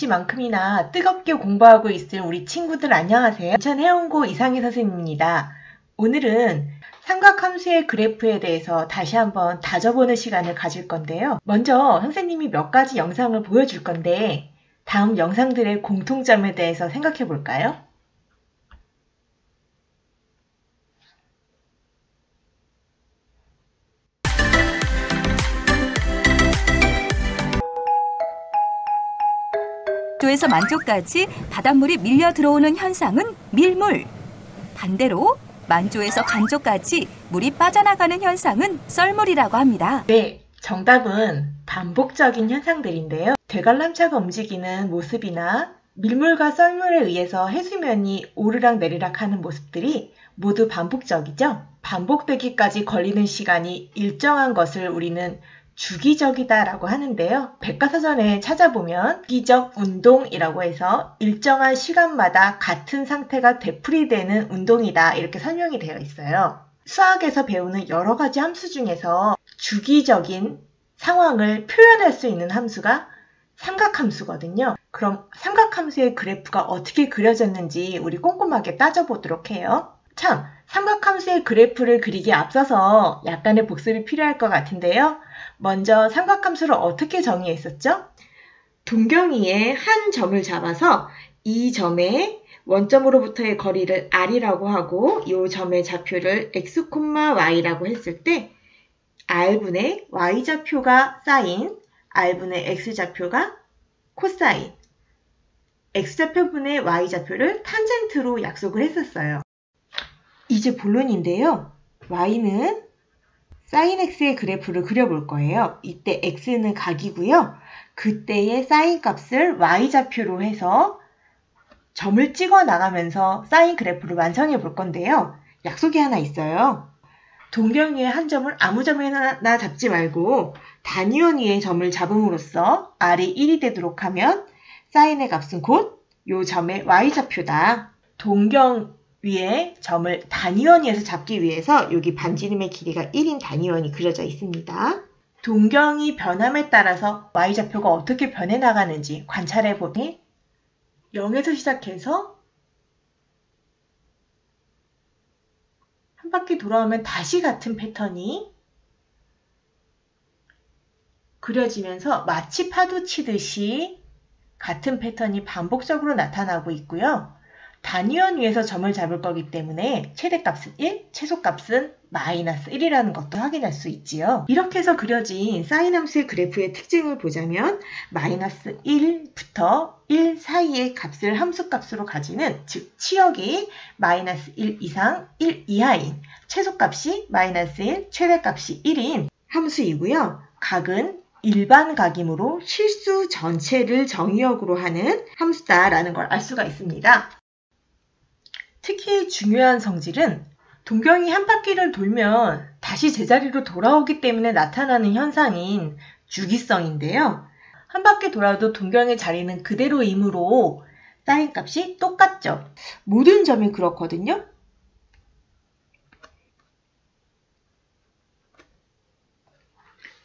언제까지만큼이나 뜨겁게 공부하고 있을 우리 친구들 안녕하세요. 인천해운고 이상희 선생님입니다. 오늘은 삼각함수의 그래프에 대해서 다시 한번 다져보는 시간을 가질 건데요. 먼저 선생님이 몇 가지 영상을 보여줄 건데 다음 영상들의 공통점에 대해서 생각해 볼까요? 만조에서 만조까지 바닷물이 밀려 들어오는 현상은 밀물. 반대로 만조에서 간조까지 물이 빠져나가는 현상은 썰물이라고 합니다. 네, 정답은 반복적인 현상들인데요. 대관람차가 움직이는 모습이나 밀물과 썰물에 의해서 해수면이 오르락 내리락 하는 모습들이 모두 반복적이죠. 반복되기까지 걸리는 시간이 일정한 것을 우리는 주기적이다 라고 하는데요. 백과사전에 찾아보면 주기적 운동이라고 해서 일정한 시간마다 같은 상태가 되풀이되는 운동이다 이렇게 설명이 되어 있어요. 수학에서 배우는 여러 가지 함수 중에서 주기적인 상황을 표현할 수 있는 함수가 삼각함수거든요. 그럼 삼각함수의 그래프가 어떻게 그려졌는지 우리 꼼꼼하게 따져보도록 해요. 참, 삼각함수의 그래프를 그리기에 앞서서 약간의 복습이 필요할 것 같은데요. 먼저 삼각함수를 어떻게 정의했었죠? 동경이의 한 점을 잡아서 이 점의 원점으로부터의 거리를 r이라고 하고 이 점의 좌표를 x, y라고 했을 때 r분의 y좌표가 사인, r분의 x좌표가 코사인, x좌표분의 y좌표를 탄젠트로 약속을 했었어요. 이제 본론인데요. y는 sin x의 그래프를 그려볼 거예요. 이때 x는 각이고요. 그때의 sin 값을 y좌표로 해서 점을 찍어 나가면서 sin 그래프를 완성해 볼 건데요. 약속이 하나 있어요. 동경 위의 한 점을 아무 점에나 잡지 말고 단위원 위의 점을 잡음으로써 r이 1이 되도록 하면 sin의 값은 곧 이 점의 y좌표다. 동경 위에 점을 단위원 위에서 잡기 위해서 여기 반지름의 길이가 1인 단위원이 그려져 있습니다. 동경이 변함에 따라서 y좌표가 어떻게 변해 나가는지 관찰해 보니 0에서 시작해서 한 바퀴 돌아오면 다시 같은 패턴이 그려지면서 마치 파도 치듯이 같은 패턴이 반복적으로 나타나고 있고요. 단위원 위에서 점을 잡을 거기 때문에 최대값은 1, 최소값은 마이너스 1이라는 것도 확인할 수 있지요. 이렇게 해서 그려진 사인 함수의 그래프의 특징을 보자면 마이너스 1부터 1 사이의 값을 함수값으로 가지는, 즉 치역이 마이너스 1 이상 1 이하인, 최소값이 마이너스 1, 최대값이 1인 함수이고요. 각은 일반각이므로 실수 전체를 정의역으로 하는 함수다라는 걸 알 수가 있습니다. 특히 중요한 성질은 동경이 한 바퀴를 돌면 다시 제자리로 돌아오기 때문에 나타나는 현상인 주기성인데요. 한 바퀴 돌아도 동경의 자리는 그대로이므로 사인 값이 똑같죠. 모든 점이 그렇거든요.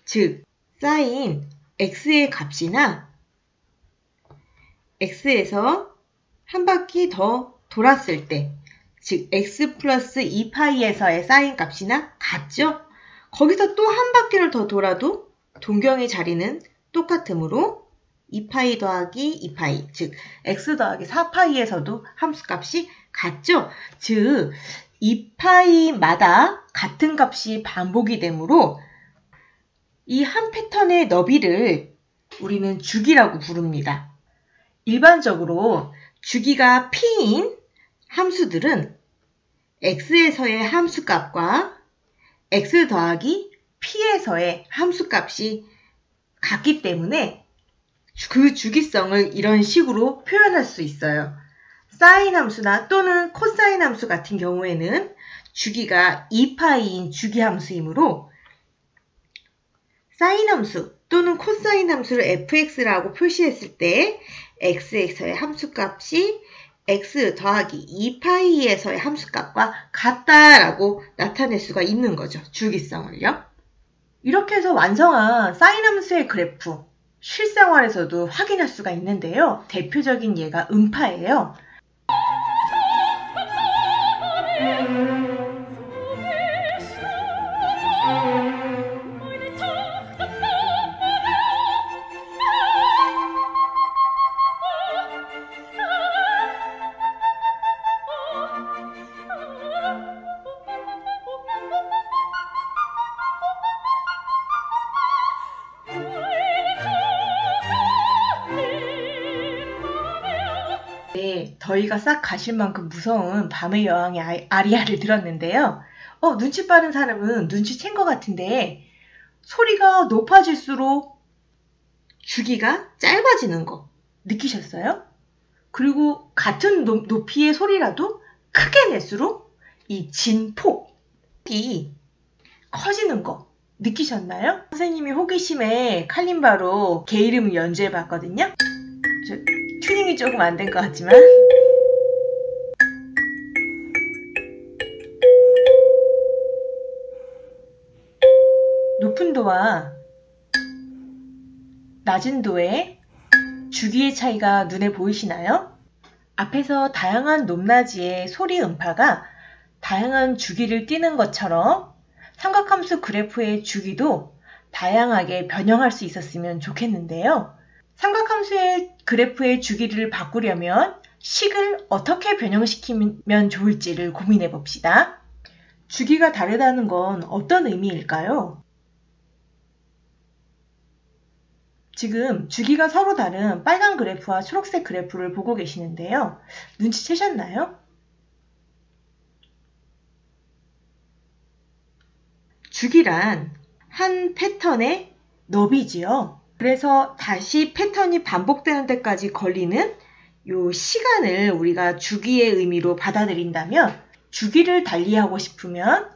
즉, 사인 x의 값이나 x에서 한 바퀴 더 돌았을 때, 즉 x 플러스 2파이에서의 사인 값이나 같죠? 거기서 또 한 바퀴를 더 돌아도 동경의 자리는 똑같으므로 2파이 더하기 2파이, 즉 x 더하기 4파이에서도 함수값이 같죠? 즉 2파이마다 같은 값이 반복이 되므로 이 한 패턴의 너비를 우리는 주기라고 부릅니다. 일반적으로 주기가 p인 함수들은 x에서의 함수값과 x 더하기 p에서의 함수값이 같기 때문에 그 주기성을 이런 식으로 표현할 수 있어요. 사인 함수나 또는 코사인 함수 같은 경우에는 주기가 2파이인 주기 함수이므로 사인 함수 또는 코사인 함수를 fx라고 표시했을 때 x에서의 함수값이 x 더하기 2파이에서의 함수값과 같다라고 나타낼 수가 있는 거죠. 주기성을요. 이렇게 해서 완성한 사인 함수의 그래프, 실생활에서도 확인할 수가 있는데요. 대표적인 예가 음파예요. 네, 더위가 싹 가실 만큼 무서운 밤의 여왕의 아리아를 들었는데요. 눈치 빠른 사람은 눈치챈 것 같은데 소리가 높아질수록 주기가 짧아지는 거 느끼셨어요? 그리고 같은 높이의 소리라도 크게 낼수록 이 진폭이 커지는 거 느끼셨나요? 선생님이 호기심에 칼림바로 개 이름을 연주해 봤거든요. 튜닝이 조금 안 된 것 같지만 높은 도와 낮은 도의 주기의 차이가 눈에 보이시나요? 앞에서 다양한 높낮이의 소리 음파가 다양한 주기를 띠는 것처럼 삼각함수 그래프의 주기도 다양하게 변형할 수 있었으면 좋겠는데요. 삼각함수의 그래프의 주기를 바꾸려면 식을 어떻게 변형시키면 좋을지를 고민해 봅시다. 주기가 다르다는 건 어떤 의미일까요? 지금 주기가 서로 다른 빨간 그래프와 초록색 그래프를 보고 계시는데요. 눈치채셨나요? 주기란 한 패턴의 너비지요. 그래서 다시 패턴이 반복되는 데까지 걸리는 요 시간을 우리가 주기의 의미로 받아들인다면 주기를 달리하고 싶으면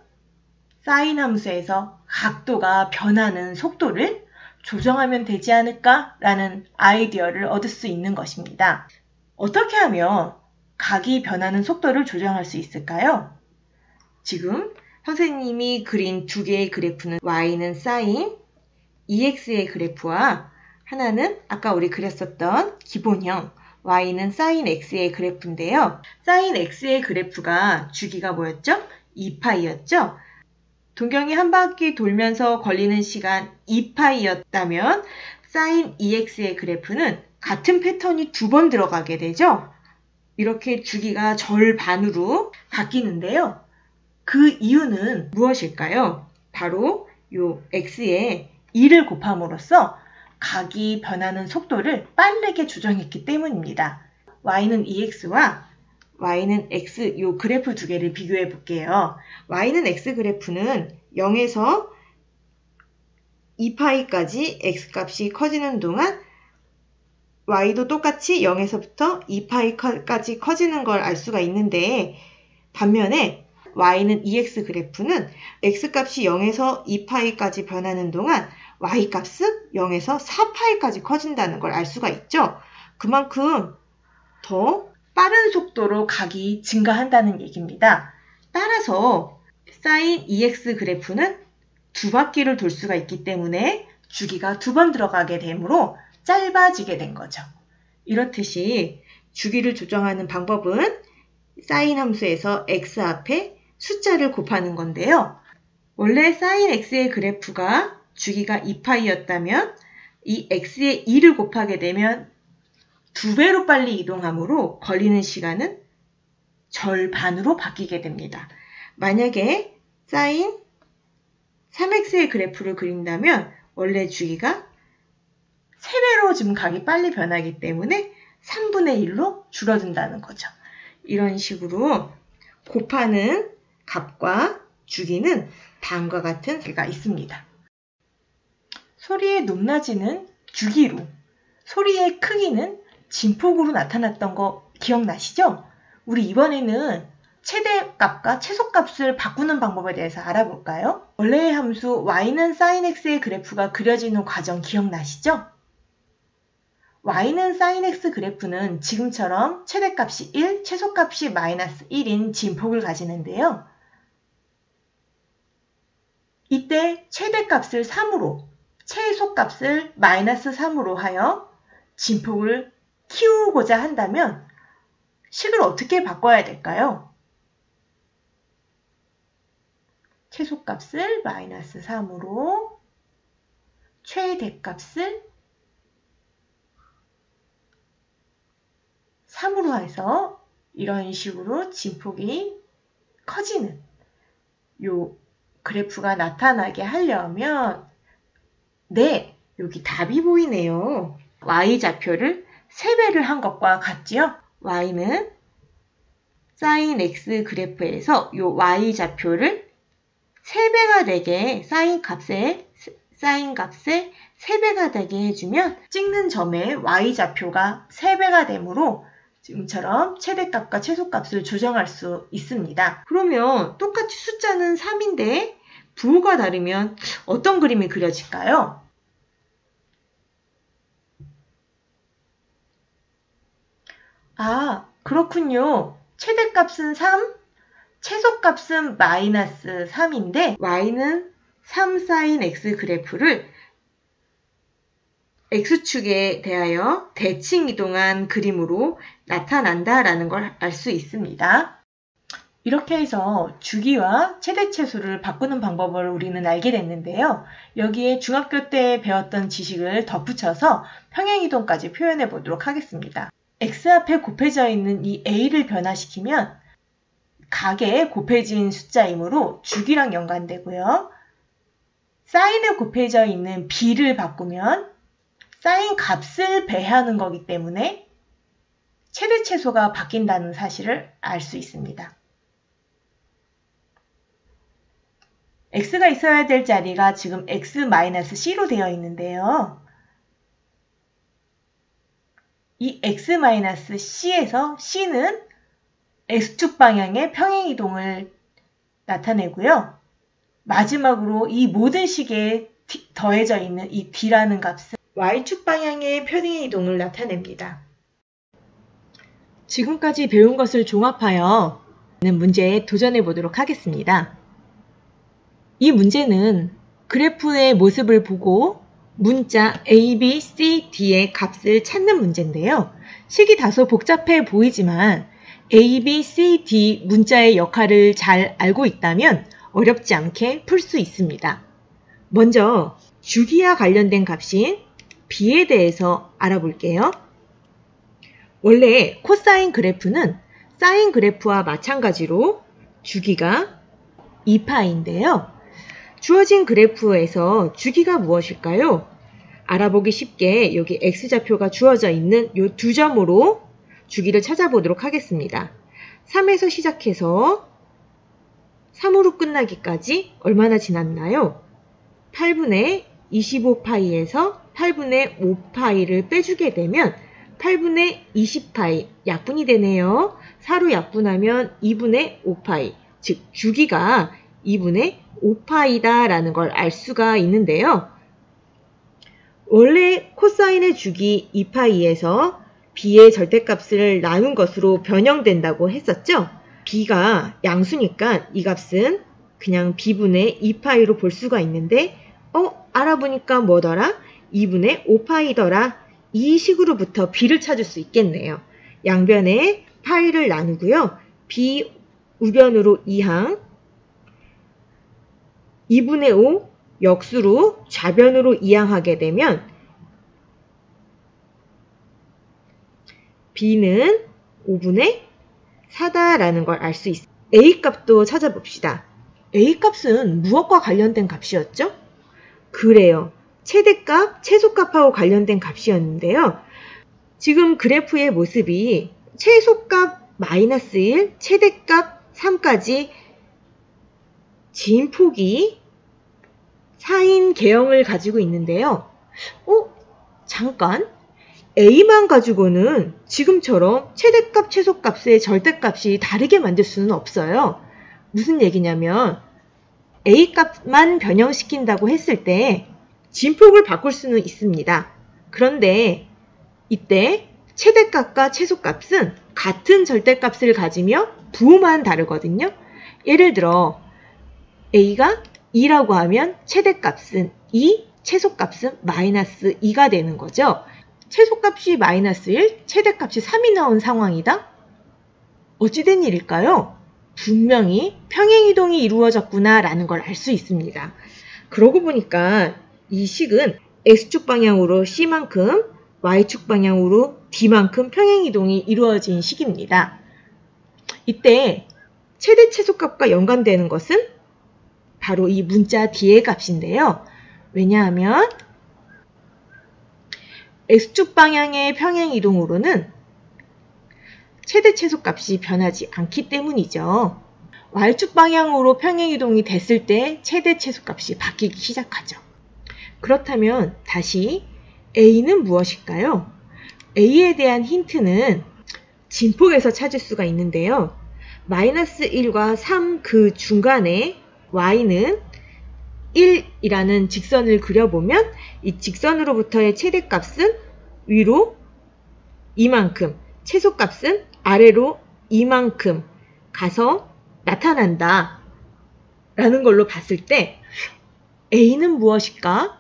사인 함수에서 각도가 변하는 속도를 조정하면 되지 않을까라는 아이디어를 얻을 수 있는 것입니다. 어떻게 하면 각이 변하는 속도를 조정할 수 있을까요? 지금 선생님이 그린 두 개의 그래프는 y는 사인 EX의 그래프와 하나는 아까 우리 그렸었던 기본형 y는 사인 X의 그래프인데요. 사인 X의 그래프가 주기가 뭐였죠? 2파이였죠? 동경이 한 바퀴 돌면서 걸리는 시간 2파이였다면 사인 EX의 그래프는 같은 패턴이 두 번 들어가게 되죠? 이렇게 주기가 절반으로 바뀌는데요. 그 이유는 무엇일까요? 바로 요 X에 2를 곱함으로써 각이 변하는 속도를 빠르게 조정했기 때문입니다. y는 EX와 y는 X 요 그래프 두 개를 비교해 볼게요. y는 X 그래프는 0에서 2파이까지 X 값이 커지는 동안 y도 똑같이 0에서부터 2파이까지 커지는 걸 알 수가 있는데 반면에 y는 EX 그래프는 X 값이 0에서 2파이까지 변하는 동안 y 값은 0에서 4파이까지 커진다는 걸 알 수가 있죠. 그만큼 더 빠른 속도로 각이 증가한다는 얘기입니다. 따라서 사인 EX 그래프는 두 바퀴를 돌 수가 있기 때문에 주기가 두 번 들어가게 되므로 짧아지게 된 거죠. 이렇듯이 주기를 조정하는 방법은 사인 함수에서 x 앞에 숫자를 곱하는 건데요. 원래 사인 x의 그래프가 주기가 2파이였다면 이 x에 2를 곱하게 되면 2배로 빨리 이동하므로 걸리는 시간은 절반으로 바뀌게 됩니다. 만약에 사인 3x의 그래프를 그린다면 원래 주기가 3배로 지금 각이 빨리 변하기 때문에 3분의 1로 줄어든다는 거죠. 이런 식으로 곱하는 값과 주기는 다음과 같은 예가 있습니다. 소리의 높낮이는 주기로, 소리의 크기는 진폭으로 나타났던 거 기억나시죠? 우리 이번에는 최대값과 최소값을 바꾸는 방법에 대해서 알아볼까요? 원래의 함수 y는 sin x의 그래프가 그려지는 과정 기억나시죠? y는 sin x 그래프는 지금처럼 최대값이 1, 최소값이 마이너스 1인 진폭을 가지는데요. 이때 최대값을 3으로, 최소값을 마이너스 3으로 하여 진폭을 키우고자 한다면 식을 어떻게 바꿔야 될까요? 최소값을 마이너스 3으로 최대값을 3으로 해서 이런 식으로 진폭이 커지는 요 그래프가 나타나게 하려면 네, 여기 답이 보이네요. y좌표를 3배를 한 것과 같지요? y는 sin x 그래프에서 요 y좌표를 3배가 되게 sin 값에 3배가 되게 해주면 찍는 점의 y좌표가 3배가 되므로 지금처럼 최대값과 최소값을 조정할 수 있습니다. 그러면 똑같이 숫자는 3인데 부호가 다르면 어떤 그림이 그려질까요? 아, 그렇군요. 최대값은 3, 최소값은 마이너스 3인데 y는 3 sin x 그래프를 x축에 대하여 대칭 이동한 그림으로 나타난다라는 걸 알 수 있습니다. 이렇게 해서 주기와 최대최소를 바꾸는 방법을 우리는 알게 됐는데요. 여기에 중학교 때 배웠던 지식을 덧붙여서 평행이동까지 표현해 보도록 하겠습니다. x 앞에 곱해져 있는 이 a를 변화시키면 각에 곱해진 숫자이므로 주기랑 연관되고요. 사인에 곱해져 있는 b를 바꾸면 사인 값을 배하는 거기 때문에 최대 최소가 바뀐다는 사실을 알 수 있습니다. x가 있어야 될 자리가 지금 x-c로 되어 있는데요. 이 x-c에서 c는 x축 방향의 평행이동을 나타내고요. 마지막으로 이 모든 식에 더해져 있는 이 d라는 값은 y축 방향의 평행이동을 나타냅니다. 지금까지 배운 것을 종합하여 문제에 도전해 보도록 하겠습니다. 이 문제는 그래프의 모습을 보고 문자 A, B, C, D의 값을 찾는 문제인데요. 식이 다소 복잡해 보이지만 A, B, C, D 문자의 역할을 잘 알고 있다면 어렵지 않게 풀 수 있습니다. 먼저 주기와 관련된 값인 B에 대해서 알아볼게요. 원래 코사인 그래프는 사인 그래프와 마찬가지로 주기가 2파인데요. 주어진 그래프에서 주기가 무엇일까요? 알아보기 쉽게 여기 x좌표가 주어져 있는 이 두 점으로 주기를 찾아보도록 하겠습니다. 3에서 시작해서 3으로 끝나기까지 얼마나 지났나요? 8분의 25파이에서 8분의 5파이를 빼주게 되면 8분의 20파이 약분이 되네요. 4로 약분하면 2분의 5파이, 즉 주기가 2분의 5파이다 라는 걸 알 수가 있는데요. 원래 코사인의 주기 2파이에서 b의 절대값을 나눈 것으로 변형된다고 했었죠. b가 양수니까 이 값은 그냥 b분의 2파이로 볼 수가 있는데 알아보니까 뭐더라? 2분의 5파이더라. 이 식으로부터 b를 찾을 수 있겠네요. 양변에 파이를 나누고요. b 우변으로 2항 2분의 5 역수로 좌변으로 이항하게 되면 b는 5분의 4다라는 걸 알 수 있습니다. a 값도 찾아봅시다. a 값은 무엇과 관련된 값이었죠? 그래요. 최대값, 최소값하고 관련된 값이었는데요. 지금 그래프의 모습이 최소값 마이너스 1, 최대값 3까지 진폭이 4인 개형을 가지고 있는데요. 잠깐. A만 가지고는 지금처럼 최대값, 최소값의 절대값이 다르게 만들 수는 없어요. 무슨 얘기냐면 A 값만 변형시킨다고 했을 때 진폭을 바꿀 수는 있습니다. 그런데 이때 최대값과 최소값은 같은 절대값을 가지며 부호만 다르거든요. 예를 들어 A가 2라고 하면 최대값은 2, 최소값은 마이너스 2가 되는 거죠. 최소값이 마이너스 1, 최대값이 3이 나온 상황이다? 어찌된 일일까요? 분명히 평행이동이 이루어졌구나 라는 걸 알 수 있습니다. 그러고 보니까 이 식은 X축 방향으로 C만큼, Y축 방향으로 D만큼 평행이동이 이루어진 식입니다. 이때 최대 최소값과 연관되는 것은 바로 이 문자 D의 값인데요. 왜냐하면 X축 방향의 평행이동으로는 최대 최소값이 변하지 않기 때문이죠. Y축 방향으로 평행이동이 됐을 때 최대 최소값이 바뀌기 시작하죠. 그렇다면 다시 A는 무엇일까요? A에 대한 힌트는 진폭에서 찾을 수가 있는데요. 마이너스 1과 3 그 중간에 Y는 1이라는 직선을 그려보면 이 직선으로부터의 최대값은 위로 이만큼, 최소값은 아래로 이만큼 가서 나타난다 라는 걸로 봤을 때 A는 무엇일까?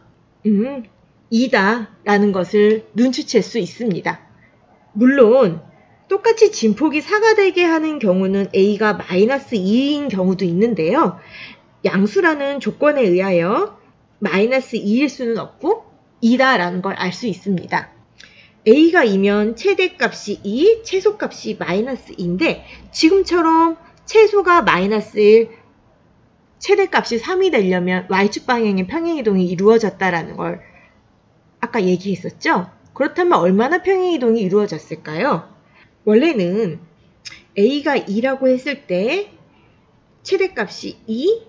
2다 라는 것을 눈치챌 수 있습니다. 물론 똑같이 진폭이 4가 되게 하는 경우는 A가 마이너스 2인 경우도 있는데요. 양수라는 조건에 의하여 마이너스 2일 수는 없고 2다 라는 걸 알 수 있습니다. A가 2면 최대값이 2, 최소값이 마이너스 2인데 지금처럼 최소가 마이너스 1, 최대값이 3이 되려면 Y축 방향의 평행이동이 이루어졌다라는 걸 아까 얘기했었죠? 그렇다면 얼마나 평행이동이 이루어졌을까요? 원래는 A가 2라고 했을 때 최대값이 2,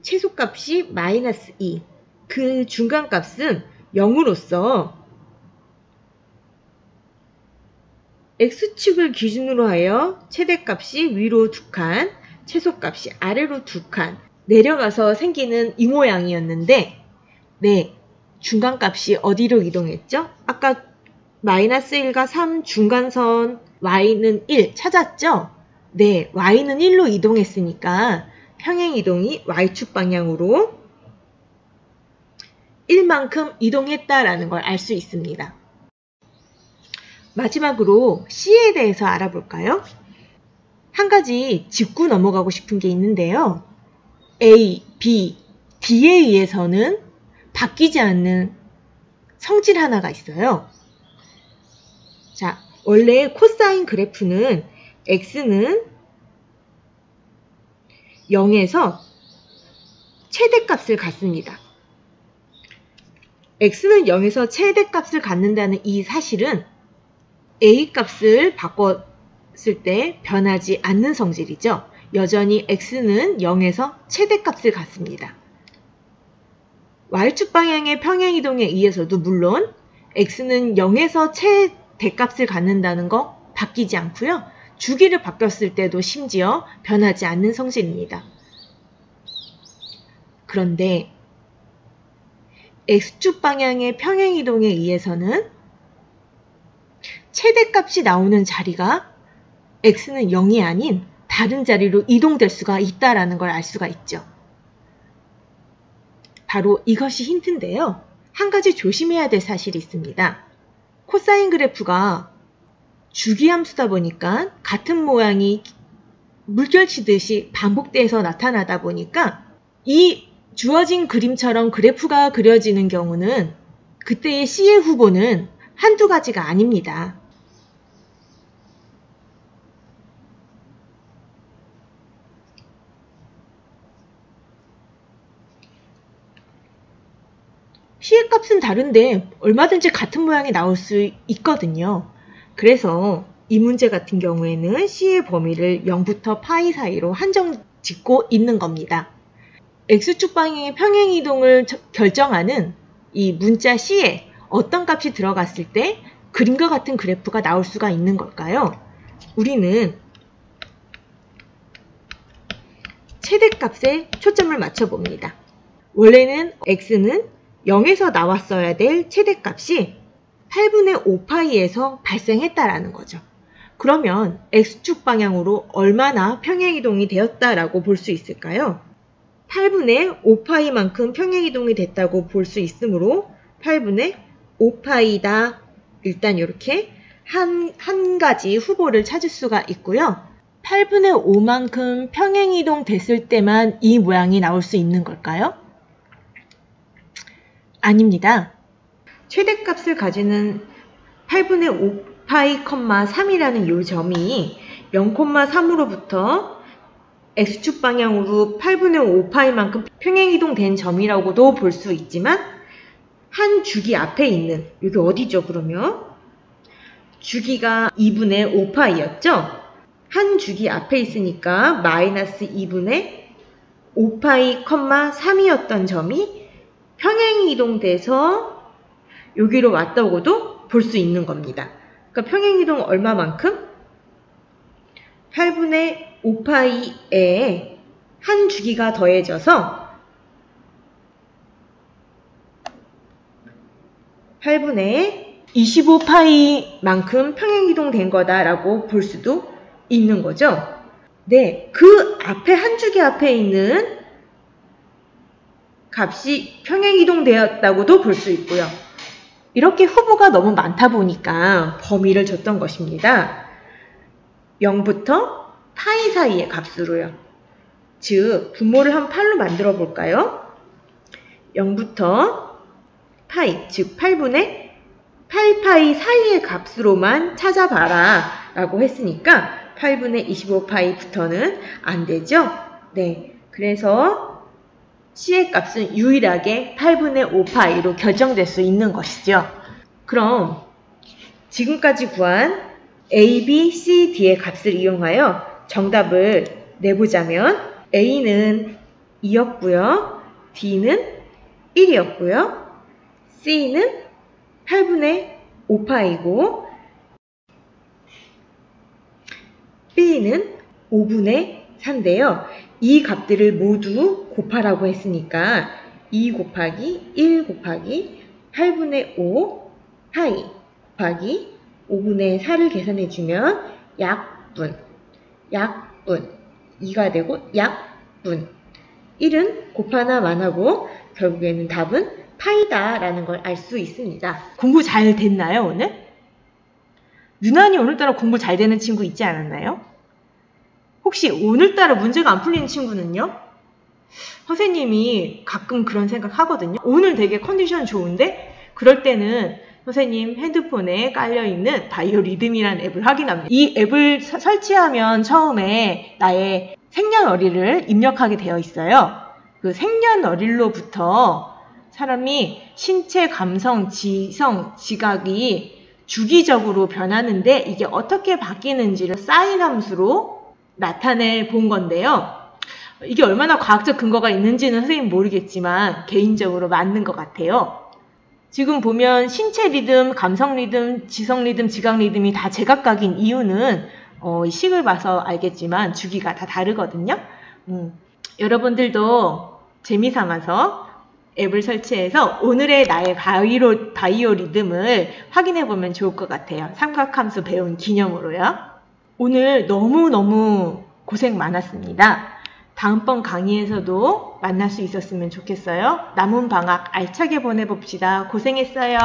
최소값이 마이너스 2, 그 중간값은 0으로서 X축을 기준으로 하여 최대값이 위로 2칸, 최소값이 아래로 2칸 내려가서 생기는 이 모양이었는데 네, 중간값이 어디로 이동했죠? 아까 마이너스 1과 3 중간선 Y는 1 찾았죠? 네, Y는 1로 이동했으니까 평행이동이 Y축 방향으로 1만큼 이동했다라는 걸 알 수 있습니다. 마지막으로 C에 대해서 알아볼까요? 한 가지 짚고 넘어가고 싶은 게 있는데요. A, B, D에 의해서는 바뀌지 않는 성질 하나가 있어요. 자, 원래 코사인 그래프는 X는 0에서 최대값을 갖습니다. X는 0에서 최대값을 갖는다는 이 사실은 A 값을 바꿨을 때 변하지 않는 성질이죠. 여전히 X는 0에서 최대값을 갖습니다. Y축 방향의 평행이동에 의해서도 물론 X는 0에서 최대값을 갖는다는 거 바뀌지 않고요. 주기를 바뀌었을 때도 심지어 변하지 않는 성질입니다. 그런데 X축 방향의 평행이동에 의해서는 최대값이 나오는 자리가 X는 0이 아닌 다른 자리로 이동될 수가 있다는 걸 알 수가 있죠. 바로 이것이 힌트인데요. 한 가지 조심해야 될 사실이 있습니다. 코사인 그래프가 주기함수다 보니까 같은 모양이 물결치듯이 반복돼서 나타나다 보니까 이 주어진 그림처럼 그래프가 그려지는 경우는 그때의 C의 후보는 한두 가지가 아닙니다. C의 값은 다른데 얼마든지 같은 모양이 나올 수 있거든요. 그래서 이 문제 같은 경우에는 C의 범위를 0부터 파이 사이로 한정 짓고 있는 겁니다. X축 방향의 평행이동을 결정하는 이 문자 C에 어떤 값이 들어갔을 때 그림과 같은 그래프가 나올 수가 있는 걸까요? 우리는 최대값에 초점을 맞춰봅니다. 원래는 X는 0에서 나왔어야 될 최대값이 8분의 5파이에서 발생했다라는 거죠. 그러면 X축 방향으로 얼마나 평행이동이 되었다라고 볼 수 있을까요? 8분의 5파이만큼 평행이동이 됐다고 볼 수 있으므로 8분의 5파이다. 일단 이렇게 한 가지 후보를 찾을 수가 있고요. 8분의 5만큼 평행이동 됐을 때만 이 모양이 나올 수 있는 걸까요? 아닙니다. 최대값을 가지는 8분의 5파이, 3이라는 이 점이 0,3으로부터 X축 방향으로 8분의 5파이만큼 평행이동된 점이라고도 볼 수 있지만 한 주기 앞에 있는, 여기 어디죠 그러면? 주기가 2분의 5파이였죠? 한 주기 앞에 있으니까 마이너스 2분의 5파이, 3이었던 점이 평행이 이동돼서 여기로 왔다고도 볼 수 있는 겁니다. 그러니까 평행이동 얼마만큼? 8분의 5파이에 한 주기가 더해져서 8분의 25파이만큼 평행이동된 거다라고 볼 수도 있는 거죠. 네, 그 앞에 한 주기 앞에 있는 값이 평행이동되었다고도 볼 수 있고요. 이렇게 후보가 너무 많다 보니까 범위를 줬던 것입니다. 0부터 파이 사이의 값으로요. 즉, 분모를 한 8로 만들어 볼까요? 0부터 파이, 즉 8분의 8파이 사이의 값으로만 찾아봐라 라고 했으니까 8분의 25파이부터는 안 되죠? 네, 그래서 C의 값은 유일하게 8분의 5파이로 결정될 수 있는 것이죠. 그럼 지금까지 구한 A, B, C, D의 값을 이용하여 정답을 내보자면 A는 2였고요. D는 1이었고요. C는 8분의 5파이고 B는 5분의 4인데요. 이 값들을 모두 곱하라고 했으니까 2 곱하기 1 곱하기 8분의 5 파이 곱하기 5분의 4를 계산해주면 약분 2가 되고 약분 1은 곱하나 만하고 결국에는 답은 파이다 라는 걸 알 수 있습니다. 공부 잘 됐나요 오늘? 유난히 오늘따라 공부 잘 되는 친구 있지 않았나요? 혹시 오늘따라 문제가 안 풀리는 친구는요? 선생님이 가끔 그런 생각 하거든요. 오늘 되게 컨디션 좋은데 그럴 때는 선생님 핸드폰에 깔려있는 바이오리듬이라는 앱을 확인합니다. 이 앱을 설치하면 처음에 나의 생년월일을 입력하게 되어 있어요. 그 생년월일로부터 사람이 신체, 감성, 지성, 지각이 주기적으로 변하는데 이게 어떻게 바뀌는지를 사인 함수로 나타내 본 건데요. 이게 얼마나 과학적 근거가 있는지는 선생님 모르겠지만 개인적으로 맞는 것 같아요. 지금 보면 신체 리듬, 감성 리듬, 지성 리듬, 지각 리듬이 다 제각각인 이유는 이 식을 봐서 알겠지만 주기가 다 다르거든요. 여러분들도 재미삼아서 앱을 설치해서 오늘의 나의 바이오 리듬을 확인해 보면 좋을 것 같아요. 삼각함수 배운 기념으로요. 오늘 너무너무 고생 많았습니다. 다음번 강의에서도 만날 수 있었으면 좋겠어요. 남은 방학 알차게 보내봅시다. 고생했어요.